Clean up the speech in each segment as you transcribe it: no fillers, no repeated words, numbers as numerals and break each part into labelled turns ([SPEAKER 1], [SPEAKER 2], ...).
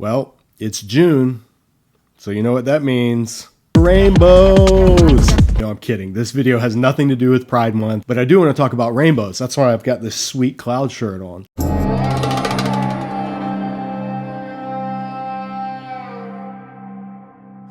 [SPEAKER 1] Well, it's June, so you know what that means. Rainbows! No, I'm kidding. This video has nothing to do with Pride Month, but I do want to talk about rainbows. That's why I've got this sweet cloud shirt on.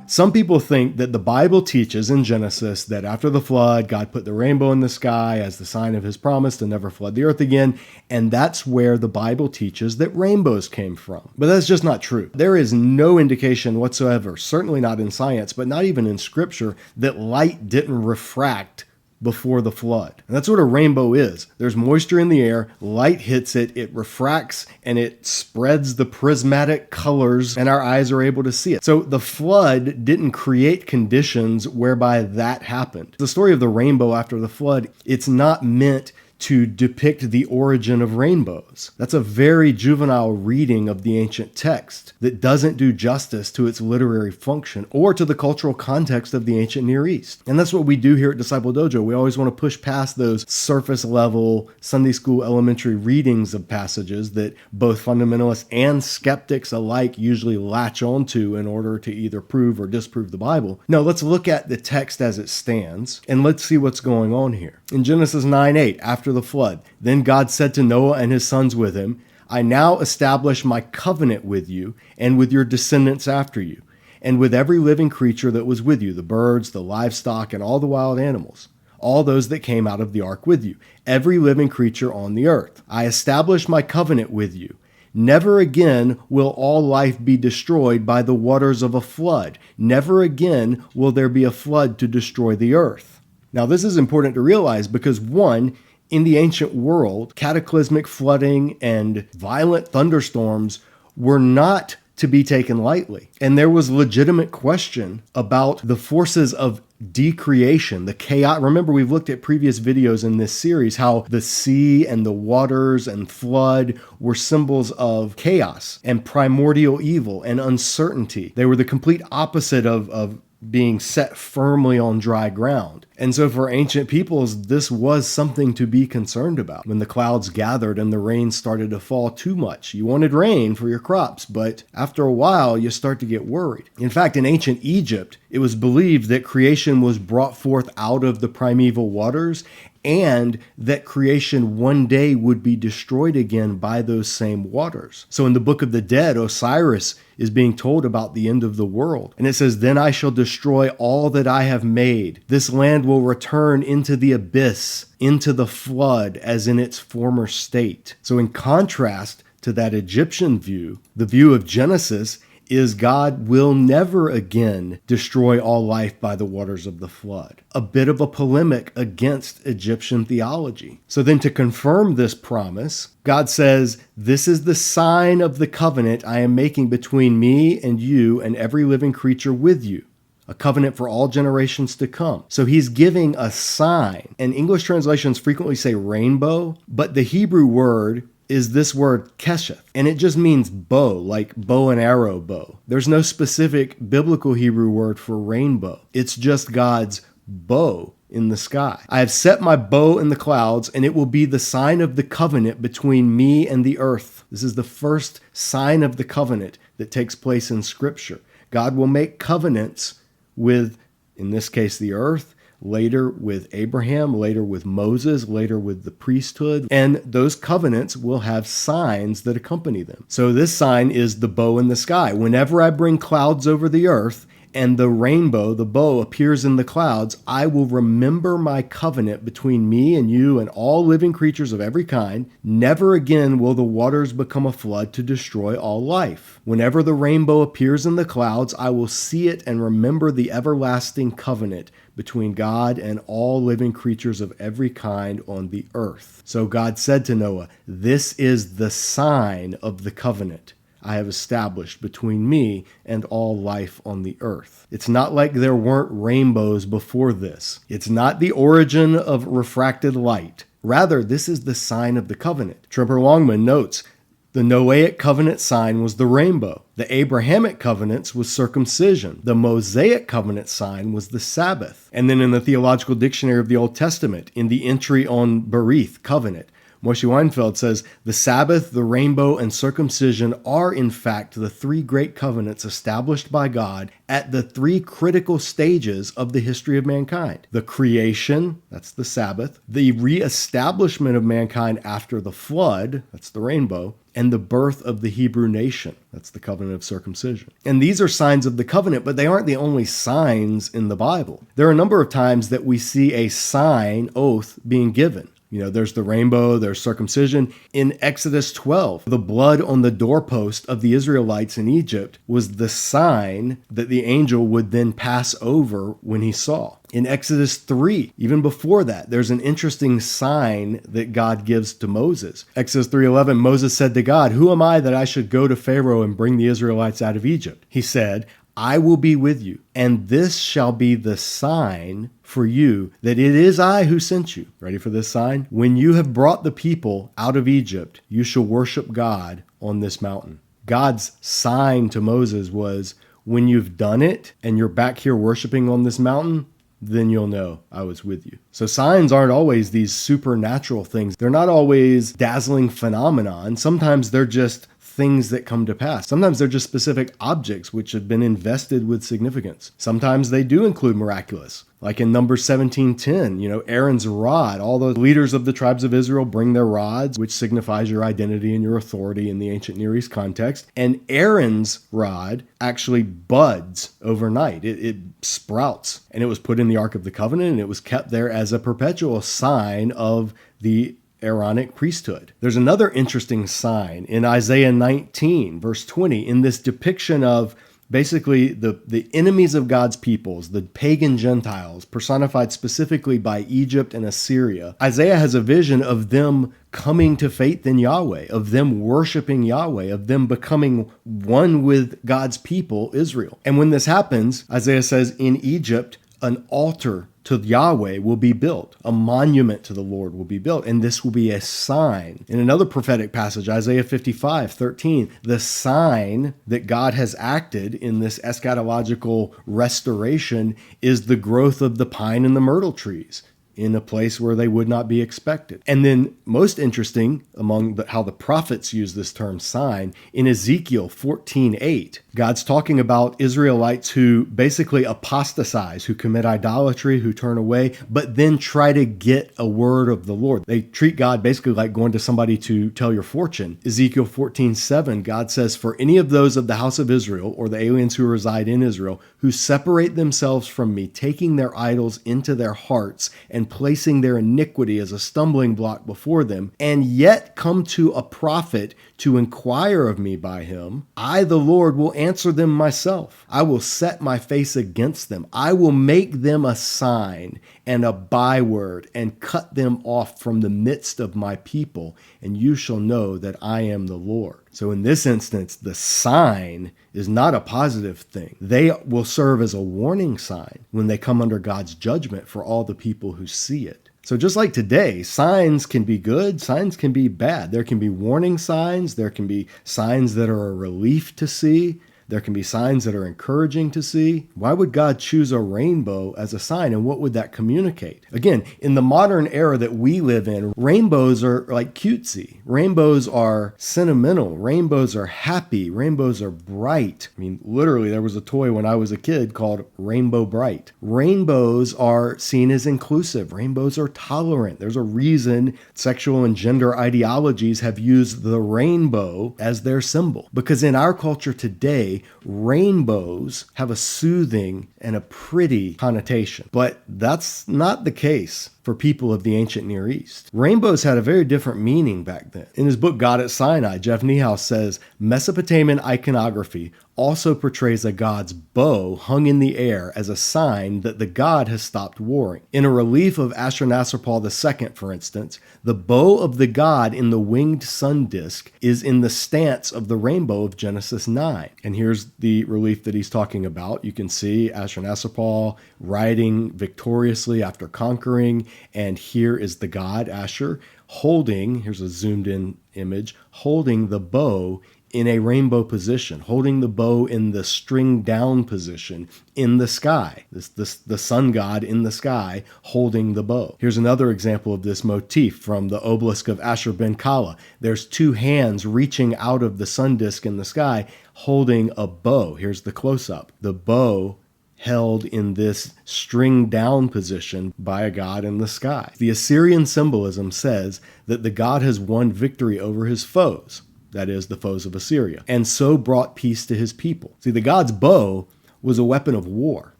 [SPEAKER 1] Some people think that the Bible teaches in Genesis that after the flood, God put the rainbow in the sky as the sign of his promise to never flood the earth again, and that's where the Bible teaches that rainbows came from. But that's just not true. There is no indication whatsoever, certainly not in science, but not even in Scripture, that light didn't refract before the flood. And that's what a rainbow is. There's moisture in the air, light hits it, it refracts, and it spreads the prismatic colors, and our eyes are able to see it. So the flood didn't create conditions whereby that happened. The story of the rainbow after the flood, it's not meant to depict the origin of rainbows. That's a very juvenile reading of the ancient text that doesn't do justice to its literary function or to the cultural context of the ancient Near East. And that's what we do here at Disciple Dojo. We always want to push past those surface level Sunday school elementary readings of passages that both fundamentalists and skeptics alike usually latch onto in order to either prove or disprove the Bible. No, let's look at the text as it stands and let's see what's going on here. In Genesis 9:8, after the flood, then God said to Noah and his sons with him, I now establish my covenant with you and with your descendants after you, and with every living creature that was with you, the birds, the livestock, and all the wild animals, all those that came out of the ark with you, every living creature on the earth. I establish my covenant with you. Never again will all life be destroyed by the waters of a flood. Never again will there be a flood to destroy the earth. Now, this is important to realize because, one, in the ancient world, cataclysmic flooding and violent thunderstorms were not to be taken lightly. And there was legitimate question about the forces of decreation, the chaos. Remember, we've looked at previous videos in this series, how the sea and the waters and flood were symbols of chaos and primordial evil and uncertainty. They were the complete opposite of being set firmly on dry ground. And so for ancient peoples, this was something to be concerned about. When the clouds gathered and the rain started to fall too much, you wanted rain for your crops, but after a while, you start to get worried. In fact, in ancient Egypt, it was believed that creation was brought forth out of the primeval waters and that creation one day would be destroyed again by those same waters. So in the Book of the Dead, Osiris is being told about the end of the world. And it says, then I shall destroy all that I have made. This land will return into the abyss, into the flood as in its former state. So in contrast to that Egyptian view, the view of Genesis is God will never again destroy all life by the waters of the flood. A bit of a polemic against Egyptian theology. So then to confirm this promise, God says, this is the sign of the covenant I am making between me and you and every living creature with you. A covenant for all generations to come. So he's giving a sign. And English translations frequently say rainbow, but the Hebrew word is this word kesheth, and it just means bow, like bow and arrow bow. There's no specific biblical Hebrew word for rainbow. It's just God's bow in the sky. I have set my bow in the clouds, and it will be the sign of the covenant between me and the earth. This is the first sign of the covenant that takes place in Scripture. God will make covenants with, in this case, the earth, later with Abraham, later with Moses, later with the priesthood, and those covenants will have signs that accompany them. So this sign is the bow in the sky. Whenever I bring clouds over the earth and the rainbow, the bow, appears in the clouds, I will remember my covenant between me and you and all living creatures of every kind. Never again will the waters become a flood to destroy all life. Whenever the rainbow appears in the clouds, I will see it and remember the everlasting covenant between God and all living creatures of every kind on the earth. So God said to Noah, this is the sign of the covenant I have established between me and all life on the earth. It's not like there weren't rainbows before this. It's not the origin of refracted light. Rather, this is the sign of the covenant. Tremper Longman notes, the Noahic covenant sign was the rainbow. The Abrahamic covenants was circumcision. The Mosaic covenant sign was the Sabbath. And then in the Theological Dictionary of the Old Testament, in the entry on Berith, covenant, Moshe Weinfeld says, the Sabbath, the rainbow, and circumcision are in fact the three great covenants established by God at the three critical stages of the history of mankind. The creation, that's the Sabbath, the reestablishment of mankind after the flood, that's the rainbow, and the birth of the Hebrew nation. That's the covenant of circumcision. And these are signs of the covenant, but they aren't the only signs in the Bible. There are a number of times that we see a sign, oath, being given. There's the rainbow, there's circumcision. In Exodus 12, the blood on the doorpost of the Israelites in Egypt was the sign that the angel would then pass over when he saw. In Exodus 3, even before that, there's an interesting sign that God gives to Moses. Exodus 3:11, Moses said to God, "Who am I that I should go to Pharaoh and bring the Israelites out of Egypt?" He said, "I will be with you, and this shall be the sign for you that it is I who sent you." Ready for this sign? "When you have brought the people out of Egypt, you shall worship God on this mountain." God's sign to Moses was, when you've done it and you're back here worshiping on this mountain, then you'll know I was with you. So signs aren't always these supernatural things. They're not always dazzling phenomenon. Sometimes they're just things that come to pass. Sometimes they're just specific objects which have been invested with significance. Sometimes they do include miraculous. Like in Numbers 17:10, Aaron's rod, all the leaders of the tribes of Israel bring their rods, which signifies your identity and your authority in the ancient Near East context. And Aaron's rod actually buds overnight. It sprouts. And it was put in the Ark of the Covenant, and it was kept there as a perpetual sign of the Aaronic priesthood. There's another interesting sign in Isaiah 19, verse 20, in this depiction of basically the enemies of God's peoples, the pagan Gentiles, personified specifically by Egypt and Assyria. Isaiah has a vision of them coming to faith in Yahweh, of them worshiping Yahweh, of them becoming one with God's people, Israel. And when this happens, Isaiah says, in Egypt, an altar to Yahweh will be built. A monument to the Lord will be built, and this will be a sign. In another prophetic passage, Isaiah 55:13, the sign that God has acted in this eschatological restoration is the growth of the pine and the myrtle trees in a place where they would not be expected. And then most interesting among how the prophets use this term sign, in Ezekiel 14:8, God's talking about Israelites who basically apostatize, who commit idolatry, who turn away, but then try to get a word of the Lord. They treat God basically like going to somebody to tell your fortune. Ezekiel 14:7, God says, "For any of those of the house of Israel, or the aliens who reside in Israel, who separate themselves from me, taking their idols into their hearts and placing their iniquity as a stumbling block before them, and yet come to a prophet to inquire of me by him, I, the Lord, will answer them myself. I will set my face against them. I will make them a sign and a byword and cut them off from the midst of my people, and you shall know that I am the Lord." So in this instance, the sign is not a positive thing. They will serve as a warning sign when they come under God's judgment for all the people who see it. So just like today, signs can be good, signs can be bad. There can be warning signs, there can be signs that are a relief to see, there can be signs that are encouraging to see. Why would God choose a rainbow as a sign, and what would that communicate? Again, in the modern era that we live in, rainbows are like cutesy. Rainbows are sentimental. Rainbows are happy. Rainbows are bright. I mean, literally, there was a toy when I was a kid called Rainbow Bright. Rainbows are seen as inclusive. Rainbows are tolerant. There's a reason sexual and gender ideologies have used the rainbow as their symbol. Because in our culture today, rainbows have a soothing and a pretty connotation. But that's not the case for people of the ancient Near East. Rainbows had a very different meaning back then. In his book, God at Sinai, Jeff Niehaus says, Mesopotamian iconography also portrays a god's bow hung in the air as a sign that the god has stopped warring. In a relief of Ashurnasirpal II, for instance, the bow of the god in the winged sun disk is in the stance of the rainbow of Genesis 9. And here's the relief that he's talking about. You can see Ashurnasirpal riding victoriously after conquering, and here is the god Ashur holding, here's a zoomed in image, holding the bow in a rainbow position, holding the bow in the string down position in the sky. The sun god in the sky holding the bow. Here's another example of this motif from the obelisk of Ashur-ben-Kala. There's two hands reaching out of the sun disk in the sky holding a bow. Here's the close-up. The bow held in this string down position by a god in the sky. The Assyrian symbolism says that the god has won victory over his foes, that is, the foes of Assyria, and so brought peace to his people. See, the god's bow was a weapon of war.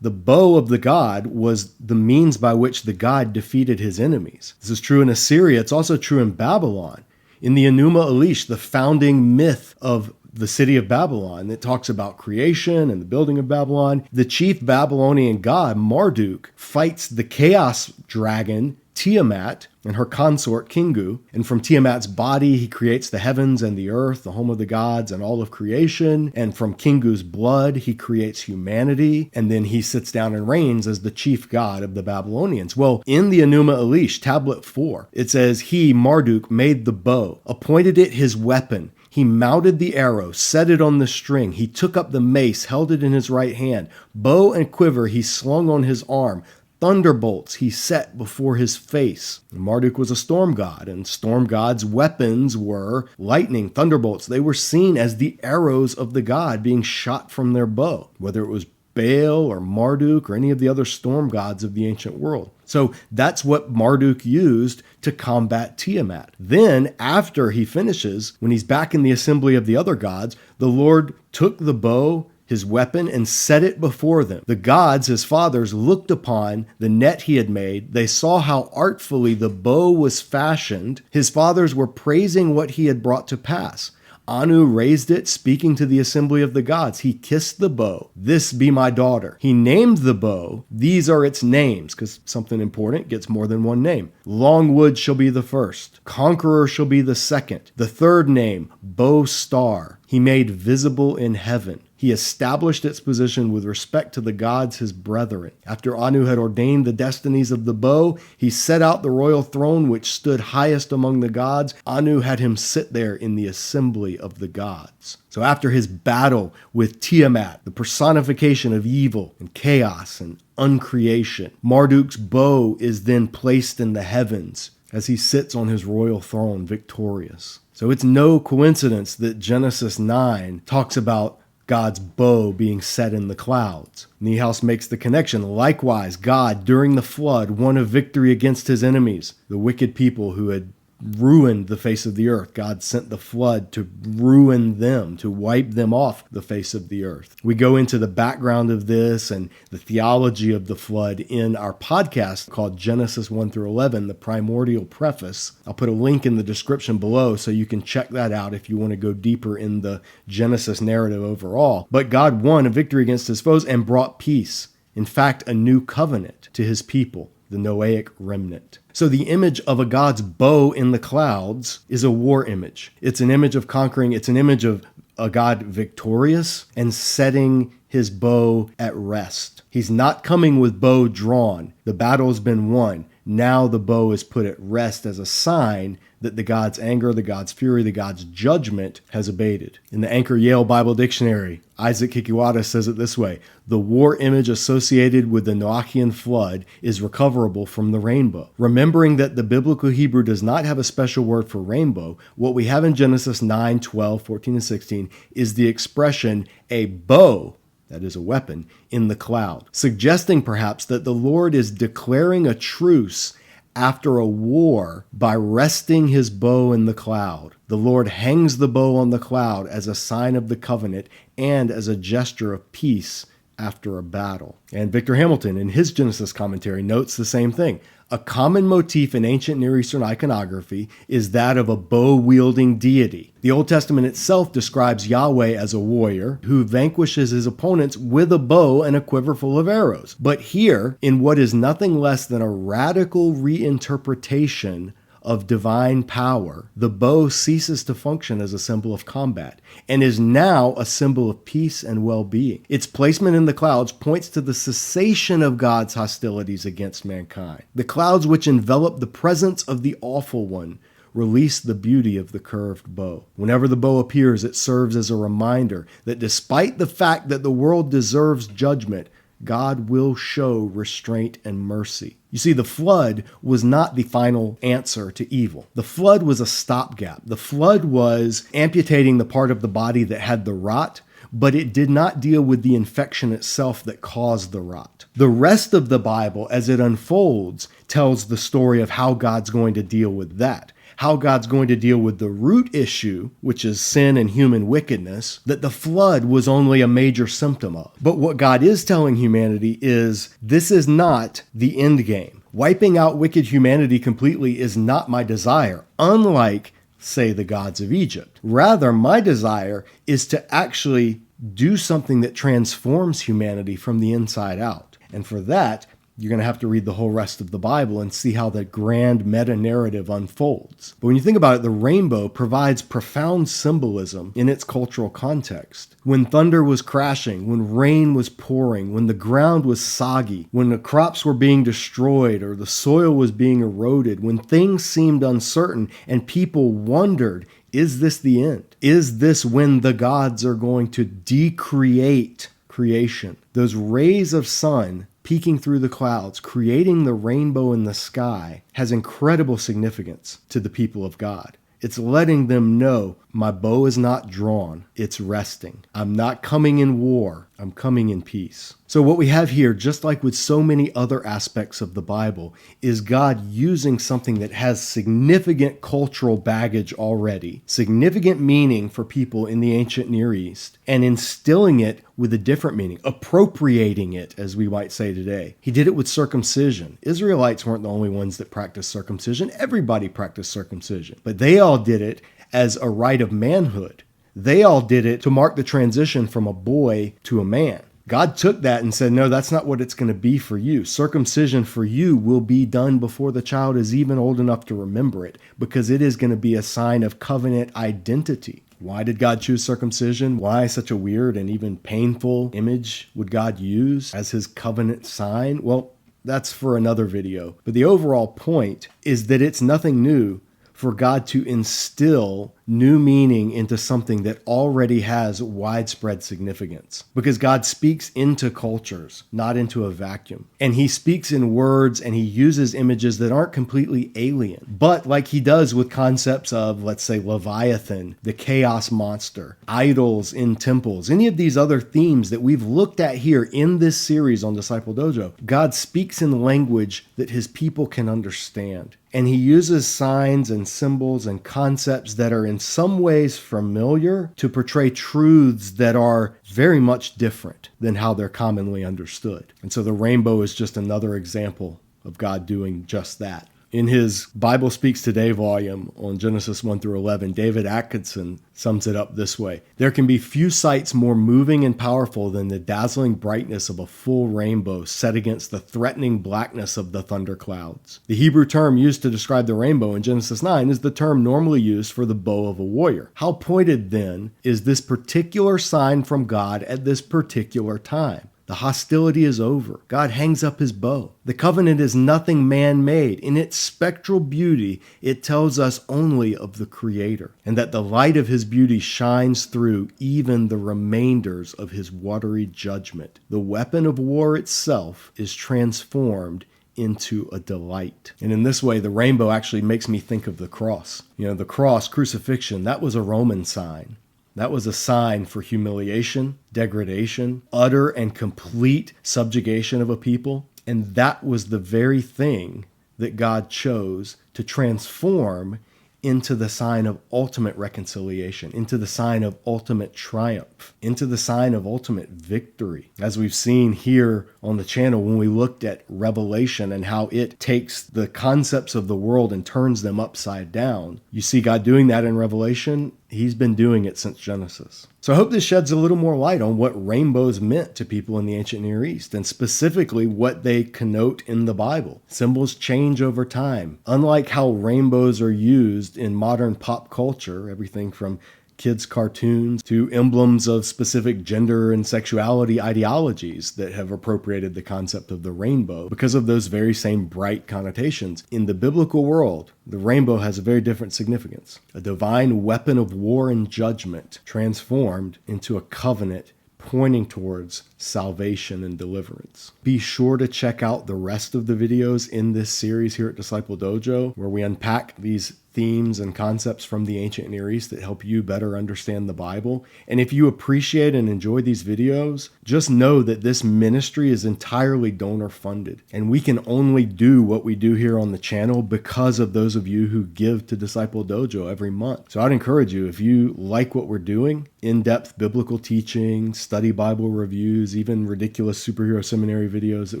[SPEAKER 1] The bow of the god was the means by which the god defeated his enemies. This is true in Assyria. It's also true in Babylon. In the Enuma Elish, the founding myth of the city of Babylon that talks about creation and the building of Babylon, the chief Babylonian god, Marduk, fights the chaos dragon, Tiamat, and her consort, Kingu. And from Tiamat's body, he creates the heavens and the earth, the home of the gods and all of creation. And from Kingu's blood, he creates humanity. And then he sits down and reigns as the chief god of the Babylonians. Well, in the Enuma Elish, tablet 4, it says, he, Marduk, made the bow, appointed it his weapon. He mounted the arrow, set it on the string. He took up the mace, held it in his right hand. Bow and quiver he slung on his arm. Thunderbolts he set before his face. Marduk was a storm god, and storm gods' weapons were lightning, thunderbolts. They were seen as the arrows of the god being shot from their bow, whether it was Baal or Marduk or any of the other storm gods of the ancient world. So that's what Marduk used to combat Tiamat. Then, after he finishes, when he's back in the assembly of the other gods, the Lord took the bow, his weapon, and set it before them. The gods, his fathers, looked upon the net he had made. They saw how artfully the bow was fashioned. His fathers were praising what he had brought to pass. Anu raised it, speaking to the assembly of the gods. He kissed the bow. This be my daughter. He named the bow. These are its names, because something important gets more than one name. Longwood shall be the first. Conqueror shall be the second. The third name, Bow Star. He made visible in heaven. He established its position with respect to the gods, his brethren. After Anu had ordained the destinies of the bow, he set out the royal throne which stood highest among the gods. Anu had him sit there in the assembly of the gods. So after his battle with Tiamat, the personification of evil and chaos and uncreation, Marduk's bow is then placed in the heavens as he sits on his royal throne victorious. So it's no coincidence that Genesis 9 talks about God's bow being set in the clouds. Niehaus makes the connection. Likewise, God, during the flood, won a victory against his enemies, the wicked people who had ruined the face of the earth. God sent the flood to ruin them, to wipe them off the face of the earth. We go into the background of this and the theology of the flood in our podcast called Genesis 1 through 11, the primordial preface. I'll put a link in the description below so you can check that out if you want to go deeper in the Genesis narrative overall. But God won a victory against his foes and brought peace. In fact, a new covenant to his people, the Noahic remnant. So the image of a God's bow in the clouds is a war image. It's an image of conquering. It's an image of a God victorious and setting his bow at rest. He's not coming with bow drawn. The battle's been won. Now the bow is put at rest as a sign that the God's anger, the God's fury, the God's judgment has abated. In the Anchor Yale Bible Dictionary, Isaac Hikiwata says it this way: the war image associated with the Noachian flood is recoverable from the rainbow. Remembering that the biblical Hebrew does not have a special word for rainbow, what we have in Genesis 9, 12, 14, and 16 is the expression a bow, that is a weapon, in the cloud, suggesting perhaps that the Lord is declaring a truce after a war by resting his bow in the cloud. The Lord hangs the bow on the cloud as a sign of the covenant and as a gesture of peace after a battle. And Victor Hamilton, in his Genesis commentary, notes the same thing. A common motif in ancient Near Eastern iconography is that of a bow-wielding deity. The Old Testament itself describes Yahweh as a warrior who vanquishes his opponents with a bow and a quiver full of arrows. But here, in what is nothing less than a radical reinterpretation of divine power, the bow ceases to function as a symbol of combat and is now a symbol of peace and well-being. Its placement in the clouds points to the cessation of God's hostilities against mankind. The clouds which envelop the presence of the Awful One release the beauty of the curved bow. Whenever the bow appears, it serves as a reminder that despite the fact that the world deserves judgment, God will show restraint and mercy. You see, the flood was not the final answer to evil. The flood was a stopgap. The flood was amputating the part of the body that had the rot, but it did not deal with the infection itself that caused the rot. The rest of the Bible, as it unfolds, tells the story of how God's going to deal with that. How God's going to deal with the root issue, which is sin and human wickedness, that the flood was only a major symptom of. But what God is telling humanity is, this is not the end game. Wiping out wicked humanity completely is not my desire, unlike, say, the gods of Egypt. Rather, my desire is to actually do something that transforms humanity from the inside out. And for that, you're going to have to read the whole rest of the Bible and see how the grand meta-narrative unfolds. But when you think about it, the rainbow provides profound symbolism in its cultural context. When thunder was crashing, when rain was pouring, when the ground was soggy, when the crops were being destroyed or the soil was being eroded, when things seemed uncertain and people wondered, is this the end? Is this when the gods are going to decreate creation? Those rays of sun peeking through the clouds, creating the rainbow in the sky, has incredible significance to the people of God. It's letting them know, my bow is not drawn, it's resting. I'm not coming in war, I'm coming in peace. So what we have here, just like with so many other aspects of the Bible, is God using something that has significant cultural baggage already, significant meaning for people in the ancient Near East, and instilling it with a different meaning, appropriating it, as we might say today. He did it with circumcision. Israelites weren't the only ones that practiced circumcision. Everybody practiced circumcision. But they all did it as a rite of manhood. They all did it to mark the transition from a boy to a man. God took that and said, no, that's not what it's going to be for you. Circumcision for you will be done before the child is even old enough to remember it, because it is going to be a sign of covenant identity. Why did God choose circumcision? Why such a weird and even painful image would God use as his covenant sign? Well, that's for another video. But the overall point is that it's nothing new for God to instill new meaning into something that already has widespread significance. Because God speaks into cultures, not into a vacuum. And he speaks in words and he uses images that aren't completely alien. But like he does with concepts of, let's say, Leviathan, the chaos monster, idols in temples, any of these other themes that we've looked at here in this series on Disciple Dojo, God speaks in language that his people can understand. And he uses signs and symbols and concepts that are in some ways familiar to portray truths that are very much different than how they're commonly understood. And so the rainbow is just another example of God doing just that. In his Bible Speaks Today volume on Genesis 1 through 11, David Atkinson sums it up this way. There can be few sights more moving and powerful than the dazzling brightness of a full rainbow set against the threatening blackness of the thunderclouds. The Hebrew term used to describe the rainbow in Genesis 9 is the term normally used for the bow of a warrior. How pointed, then, is this particular sign from God at this particular time? The hostility is over. God hangs up his bow. The covenant is nothing man-made. In its spectral beauty, it tells us only of the Creator, and that the light of his beauty shines through even the remainders of his watery judgment. The weapon of war itself is transformed into a delight. And in this way, the rainbow actually makes me think of the cross. You know, the cross, crucifixion, that was a Roman sign. That was a sign for humiliation, degradation, utter and complete subjugation of a people. And that was the very thing that God chose to transform into the sign of ultimate reconciliation, into the sign of ultimate triumph, into the sign of ultimate victory. As we've seen here on the channel when we looked at Revelation and how it takes the concepts of the world and turns them upside down. You see God doing that in Revelation. He's been doing it since Genesis. So I hope this sheds a little more light on what rainbows meant to people in the ancient Near East, and specifically what they connote in the Bible. Symbols change over time. Unlike how rainbows are used in modern pop culture, everything from kids' cartoons to emblems of specific gender and sexuality ideologies that have appropriated the concept of the rainbow because of those very same bright connotations. In the biblical world, the rainbow has a very different significance. A divine weapon of war and judgment transformed into a covenant pointing towards salvation and deliverance. Be sure to check out the rest of the videos in this series here at Disciple Dojo, where we unpack these themes and concepts from the ancient Near East that help you better understand the Bible. And if you appreciate and enjoy these videos, just know that this ministry is entirely donor funded. And we can only do what we do here on the channel because of those of you who give to Disciple Dojo every month. So I'd encourage you, if you like what we're doing, in-depth biblical teaching, study Bible reviews, even ridiculous superhero seminary videos that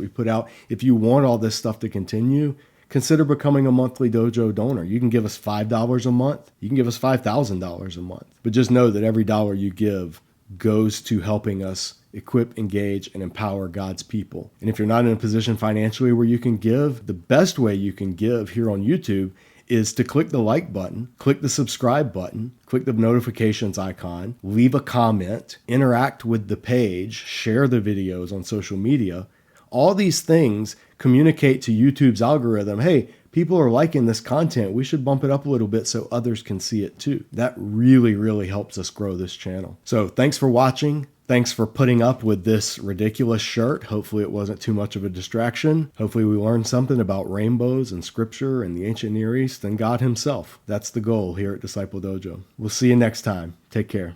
[SPEAKER 1] we put out, if you want all this stuff to continue, consider becoming a monthly dojo donor. You can give us $5 a month. You can give us $5,000 a month. But just know that every dollar you give goes to helping us equip, engage, and empower God's people. And if you're not in a position financially where you can give, the best way you can give here on YouTube is to click the like button, click the subscribe button, click the notifications icon, leave a comment, interact with the page, share the videos on social media. All these things communicate to YouTube's algorithm, hey, people are liking this content. We should bump it up a little bit so others can see it too. That really, really helps us grow this channel. So thanks for watching. Thanks for putting up with this ridiculous shirt. Hopefully it wasn't too much of a distraction. Hopefully we learned something about rainbows and scripture and the ancient Near East and God himself. That's the goal here at Disciple Dojo. We'll see you next time. Take care.